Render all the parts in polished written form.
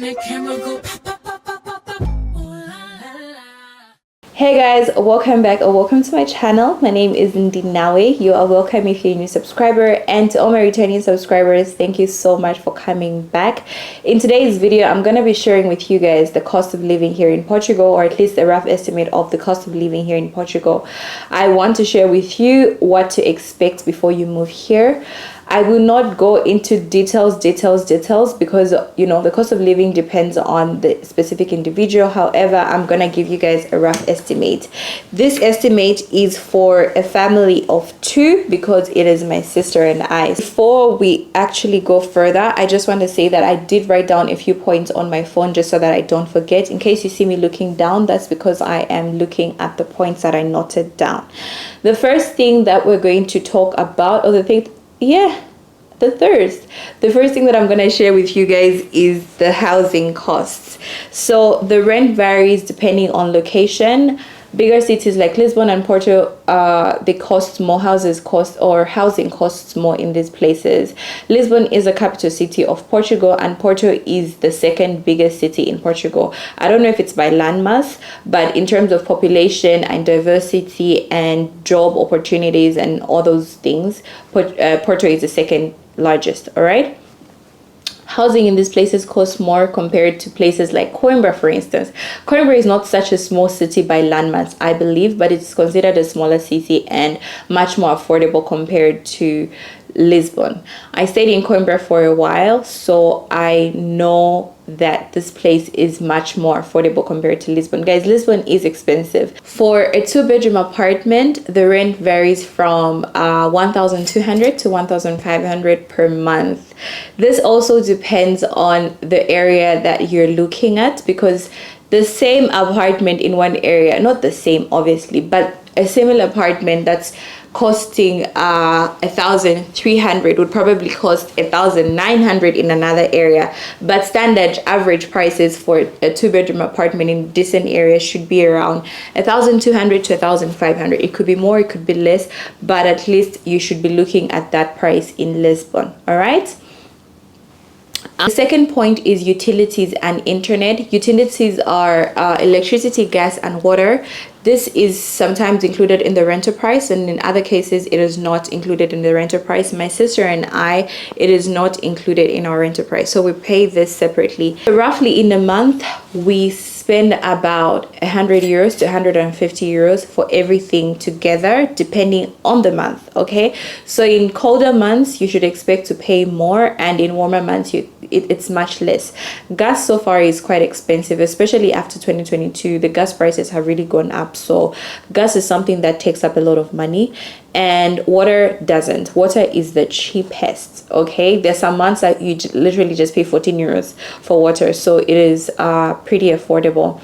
that camera go pop, pop, pop, pop, pop, pop. Ooh la la la. Hey guys, welcome back or welcome to my channel. My name is Ndinawe. You are welcome if you're a new subscriber, and to all my returning subscribers, thank you so much for coming back. In today's video, I'm going to be sharing with you guys the cost of living here in Portugal, or at least a rough estimate of the cost of living here in Portugal. I want to share with you what to expect before you move here. I will not go into details because you know the cost of living depends on the specific individual. However, I'm gonna give you guys a rough estimate. This estimate is for a family of 2 because it is my sister and I. Before we actually go further, I just want to say that I did write down a few points on my phone just so that I don't forget. In case you see me looking down, that's because I am looking at the points that I noted down. The first thing that we're going to talk about, or the first thing that I'm going to share with you guys is the housing costs. So the rent varies depending on location. Bigger cities like Lisbon and Porto, they cost more. Housing costs more in these places. Lisbon is the capital city of Portugal, and Porto is the second biggest city in Portugal. I don't know if it's by landmass, but in terms of population and diversity and job opportunities and all those things, Porto is the second largest. All right. Housing in these places costs more compared to places like Coimbra, for instance. Coimbra is not such a small city by landmass, I believe, but it's considered a smaller city and much more affordable compared to Lisbon. I stayed in Coimbra for a while, so I know that this place is much more affordable compared to Lisbon. Guys, Lisbon is expensive. For a 2-bedroom apartment, the rent varies from 1,200 to 1,500 per month. This also depends on the area that you're looking at, because the same apartment in one area, not the same obviously, but a similar apartment that's costing 1,300 would probably cost 1,900 in another area. But standard average prices for a 2-bedroom apartment in decent areas should be around 1,200 to 1,500. It could be more, it could be less, but at least you should be looking at that price in Lisbon. All right. The second point is utilities and internet. Utilities are electricity, gas, and water. This is sometimes included in the renter price, and in other cases it is not included in the renter price. My sister and I, it is not included in our renter price, so we pay this separately. Roughly in a month we spend about 100 euros to 150 euros for everything together, depending on the month. Okay, so in colder months you should expect to pay more, and in warmer months it's much less. Gas so far is quite expensive, especially after 2022. The gas prices have really gone up, so gas is something that takes up a lot of money, and water doesn't. Water is the cheapest. Okay, there's some months that you literally just pay 14 euros for water, so it is pretty affordable.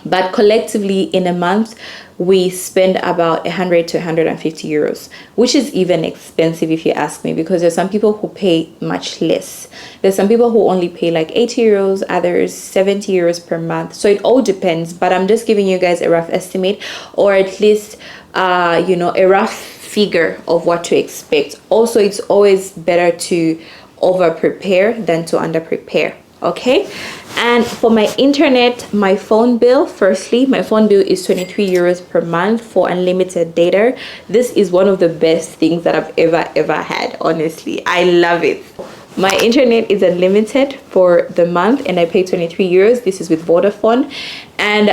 But collectively in a month we spend about 100 to 150 euros, which is even expensive if you ask me, because there's some people who pay much less. There's some people who only pay like 80 euros, others 70 euros per month. So it all depends, but I'm just giving you guys a rough estimate, or at least you know, a rough figure of what to expect. Also, it's always better to over prepare than to under prepare. Okay, and for my internet, my phone bill, firstly, my phone bill is 23 euros per month for unlimited data. This is one of the best things that I've ever had. Honestly, I love it. My internet is unlimited for the month and I pay 23 euros. This is with Vodafone. And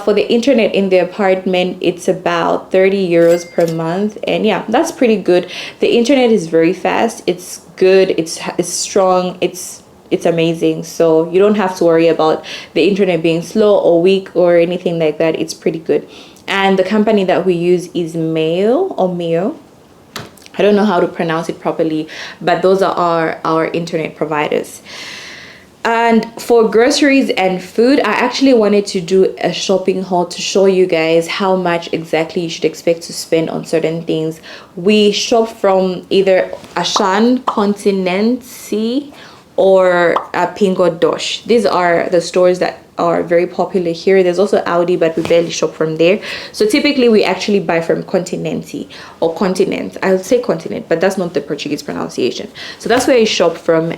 for the internet in the apartment, it's about 30 euros per month. And yeah, that's pretty good. The internet is very fast. It's good. It's strong. It's amazing. So you don't have to worry about the internet being slow or weak or anything like that. It's pretty good. And the company that we use is Mayo. I don't know how to pronounce it properly, but those are our internet providers. And for groceries and food, I actually wanted to do a shopping haul to show you guys how much exactly you should expect to spend on certain things. We shop from either Ashan, Continency, or Pingo Dosh. These are the stores that are very popular here. There's also Audi, but we barely shop from there. So typically we actually buy from Continente or Continent. I would say Continent, but that's not the Portuguese pronunciation. So that's where I shop from.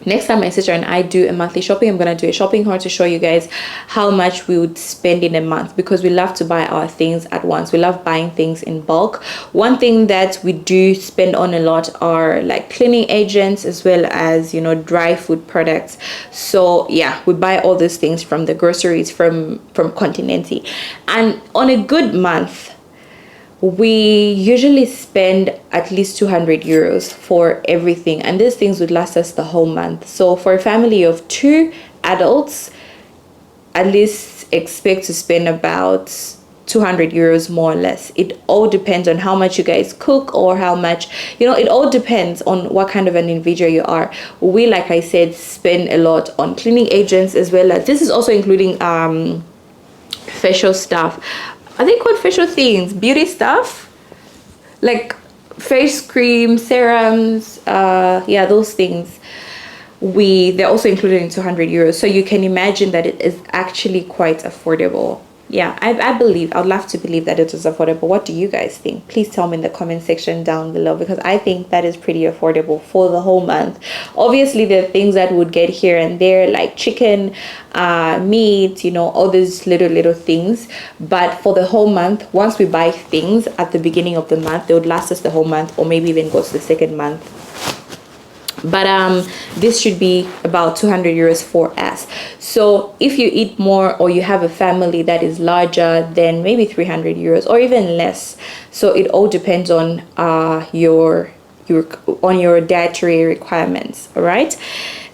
next time my sister and I do a monthly shopping, I'm gonna do a shopping haul to show you guys how much we would spend in a month, because we love to buy our things at once. We love buying things in bulk. One thing that we do spend on a lot are like cleaning agents, as well as, you know, dry food products. So yeah, we buy all these things from the groceries from Continente. And on a good month, we usually spend at least 200 euros for everything, and these things would last us the whole month. So for a family of 2 adults, at least expect to spend about 200 euros more or less. It all depends on how much you guys cook, or how much, you know, it all depends on what kind of an individual you are. We, like I said, spend a lot on cleaning agents, as well as, this is also including facial stuff. Are they called facial things? Beauty stuff? Like face cream, serums, yeah, those things. They're also included in 200 euros. So you can imagine that it is actually quite affordable. Yeah, I would love to believe that it is affordable. What do you guys think? Please tell me in the comment section down below, because I think that is pretty affordable for the whole month. Obviously, there are things that would get here and there, like chicken, meat, you know, all these little things. But for the whole month, once we buy things at the beginning of the month, they would last us the whole month, or maybe even go to the second month. But this should be about 200 euros for us. So if you eat more, or you have a family that is larger, then maybe 300 euros or even less. So it all depends on your dietary requirements. All right,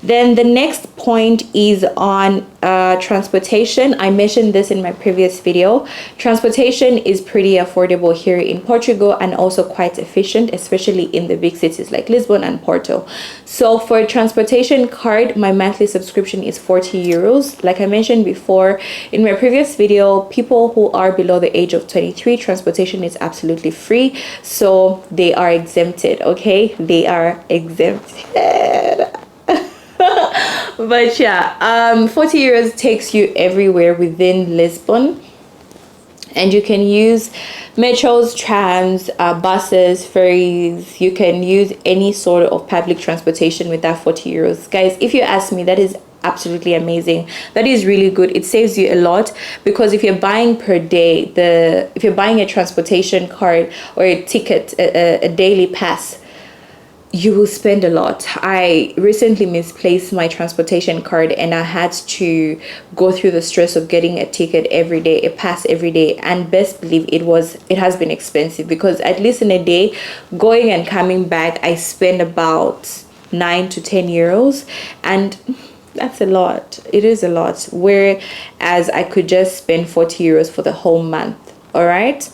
then the next point is on transportation. I mentioned this in my previous video. Transportation is pretty affordable here in Portugal, and also quite efficient, especially in the big cities like Lisbon and Porto. So for a transportation card, my monthly subscription is 40 euros. Like I mentioned before in my previous video, people who are below the age of 23, transportation is absolutely free, so they are exempted. Okay, they are exempted. But yeah, 40 euros takes you everywhere within Lisbon, and you can use metros, trams, buses, ferries. You can use any sort of public transportation with that 40 euros. Guys, if you ask me, that is absolutely amazing. That is really good. It saves you a lot, because if you're buying per day, if you're buying a transportation card or a ticket, a daily pass, you will spend a lot. I recently misplaced my transportation card, and I had to go through the stress of getting a ticket every day, a pass every day, and best believe it has been expensive, because at least in a day, going and coming back, I spend about 9 to 10 euros, and that's a lot. It is a lot, whereas I could just spend 40 euros for the whole month. All right,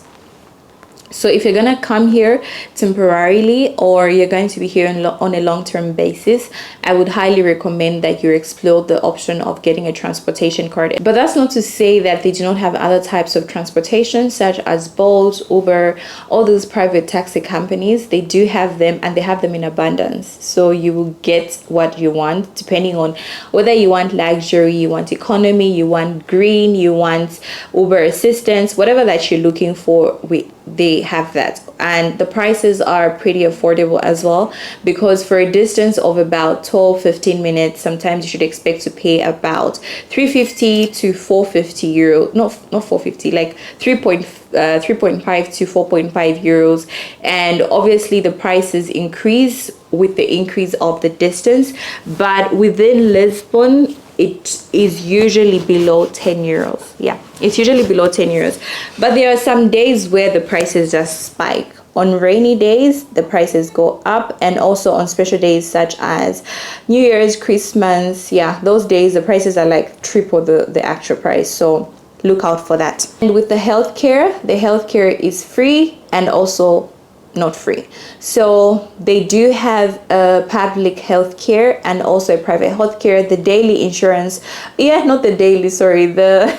so if you're gonna come here temporarily, or you're going to be here on a long-term basis, I would highly recommend that you explore the option of getting a transportation card. But that's not to say that they do not have other types of transportation, such as Bolt, Uber, all those private taxi companies. They do have them, and they have them in abundance. So you will get what you want, depending on whether you want luxury, you want economy, you want green, you want Uber assistance, whatever that you're looking for, they have that. And the prices are pretty affordable as well, because for a distance of about 12-15 minutes, sometimes you should expect to pay about 350 to 450 euro, not 450, like 3.5 to 4.5 euros. And obviously the prices increase with the increase of the distance, but within Lisbon it is usually below 10 euros. Yeah, it's usually below 10 euros. But there are some days where the prices just spike. On rainy days, the prices go up, and also on special days such as New Year's, Christmas. Yeah, those days the prices are like triple the actual price. So look out for that. And with the healthcare is free and also not free. So they do have a public healthcare and also a private healthcare. The daily insurance, not the daily, sorry, the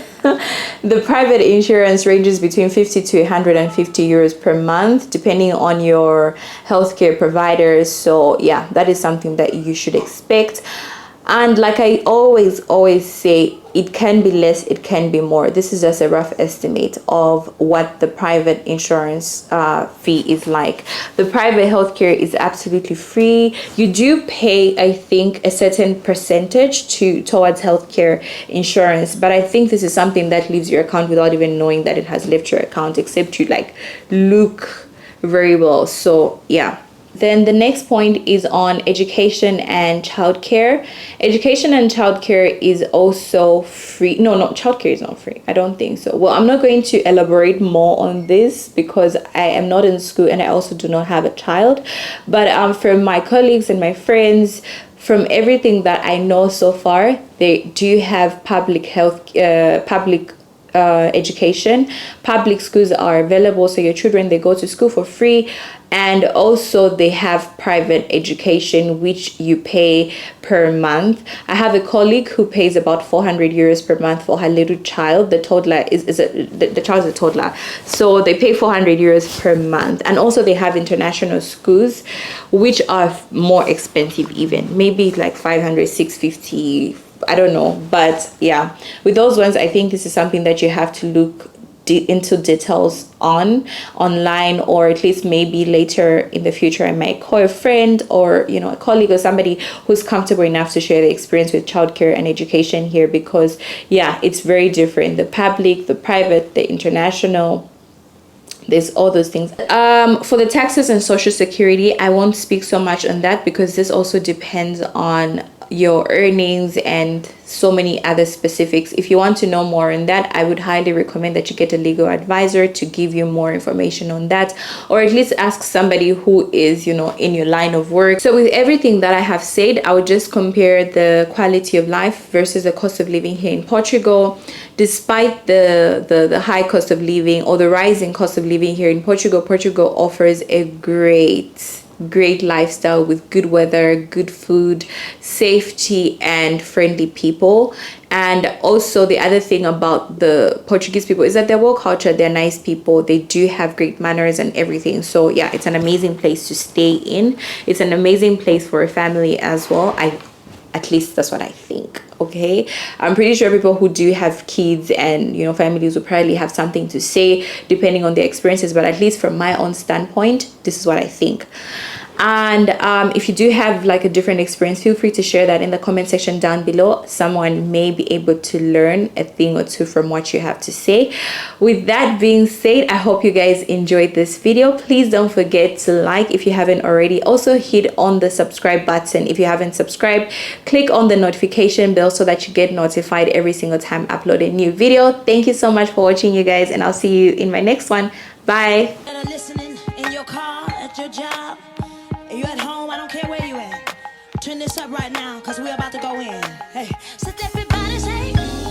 the private insurance ranges between 50 to 150 euros per month, depending on your healthcare providers. So yeah, that is something that you should expect. And like I always say, it can be less, it can be more. This is just a rough estimate of what the private insurance fee is like. The private healthcare is absolutely free. You do pay, I think, a certain percentage towards healthcare insurance, but I think this is something that leaves your account without even knowing that it has left your account, except you like look very well. So yeah. Then the next point is on education and childcare. Education and childcare is also free. No, childcare is not free. I don't think so. Well, I'm not going to elaborate more on this because I am not in school and I also do not have a child. But from my colleagues and my friends, from everything that I know so far, they do have public education. Public schools are available, so your children, they go to school for free. And also they have private education, which you pay per month. I have a colleague who pays about 400 euros per month for her little child. The toddler the child is a toddler, so they pay 400 euros per month. And also they have international schools, which are more expensive, even maybe like 500, 650, I don't know. But yeah, with those ones, I think this is something that you have to look into details online, or at least maybe later in the future I might call a friend or a colleague or somebody who's comfortable enough to share the experience with childcare and education here, because yeah, it's very different. The public, the private, the international, there's all those things. For the taxes and social security, I won't speak so much on that because this also depends on your earnings and so many other specifics. If you want to know more on that, I would highly recommend that you get a legal advisor to give you more information on that, or at least ask somebody who is in your line of work. So with everything that I have said, I would just compare the quality of life versus the cost of living here in Portugal. Despite the high cost of living or the rising cost of living here in Portugal offers a great lifestyle with good weather, good food, safety, and friendly people. And also the other thing about the Portuguese people is that they're well cultured, they're nice people, they do have great manners and everything. So yeah, it's an amazing place to stay in. It's an amazing place for a family as well. At least that's what I think. Okay, I'm pretty sure people who do have kids and families will probably have something to say depending on their experiences, but at least from my own standpoint, this is what I think. And if you do have like a different experience, feel free to share that in the comment section down below. Someone may be able to learn a thing or two from what you have to say. With that being said, I hope you guys enjoyed this video. Please don't forget to like if you haven't already. Also hit on the subscribe button if you haven't subscribed. Click on the notification bell so that you get notified every single time I upload a new video. Thank you so much for watching, you guys, and I'll see you in my next one. Bye. Listening in your car, at your job.